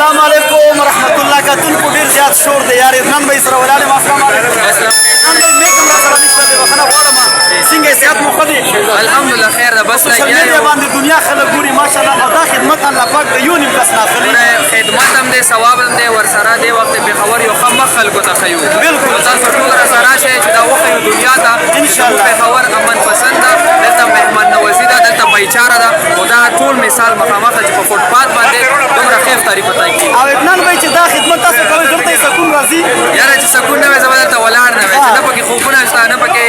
السلام علیکم ورحمت الله کتونکو ډېر زیات شور دی یار نن به یې سره ولاړ یم. السلام علیکم. نن به میک هم راسره نشته دی بخښنه غواړم. څنګه یې صحت مو ښه دی؟ الحمدلله خیر ده. بس سوشل میډیا باندې دنیا خلک ګوري ماشاءالله او دا خدمت الله پاک د یو نیم کس ناخلي. خدمت هم دی ثواب هم دی ورسره دی وخت پېښور یو ښه مخ خلکو ته ښیو. بالکل. تاسو ټول راسره راشئ چې دا وښیو دنیا ته انشاءالله. پېښور امن پسند ده، دلته مهمان نوازي ده، دلته بایچاره ده او دا ټول مثال مخامخ چې په فوټپات باندې دومره ښې افطاري په ځای کېږي. او اطمینان وایي چې دا خدمت تاسو کوئ دلته یې سکون راځي. یاره چې سکون نه وي زه به دلته ولاړ نه وی چې نه پکې خوبونه شته، نه پکې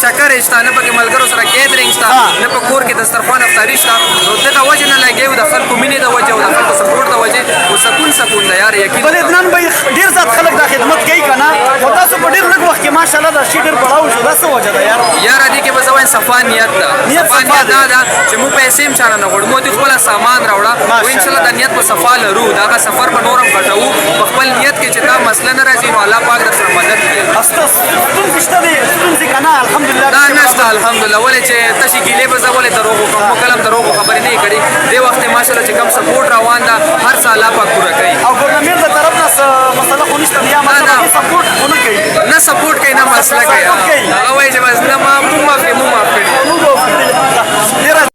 چکر شته، نه پکې ملګرو سره ګیدرینګ شته، نه په کور کې دسترخوان افطاري شته. نو دغه وجې نه لګېږو د خلکو مینې د وجې او د خلکو سپورټ د وجې خو سکون ده یار یقین. بل اطمینان به ډېر زیات خلک دا خدمت کوي که نه خو تاسو په ډېر لږ وخت کې ماشاءالله دا شي ډېر بړاو شو. دا څه وجه ده یار؟ یاره دې کې به زه وایم صفا نیت ده. صفا نیت دا ده چې موږ پیسې هم چاره نه غواړو، موږ دې خپله سامان راوړه او انشاءالله دا نیت به صفا لرو. د هغه سفر به نور هم غټوو په خپل نیت کې چې دا مسله نه راځي نو الله پاک درسره مدد کوي. ستونزې شته دی ستونزې که نه الحمدلله دا نشته الحمدلله. ولې چې تشې ګیلې به زه ولې دروغ وکړم؟ موږ کله هم دروغ خبرې نه یې کړې. دې وخت کې ماشاءالله چې کوم سپورټ روان ده هر څه الله پاک پوره کوي. او ګورنمنټ د طرف نه څه مسله خو نشته یا مطلب هغې سپورټ خو نه کوي. نه سپورټ کوي نه مسله کوي. هغه وایي چې بس نه موږ معاف کړي موږ معاف کړي. ډېره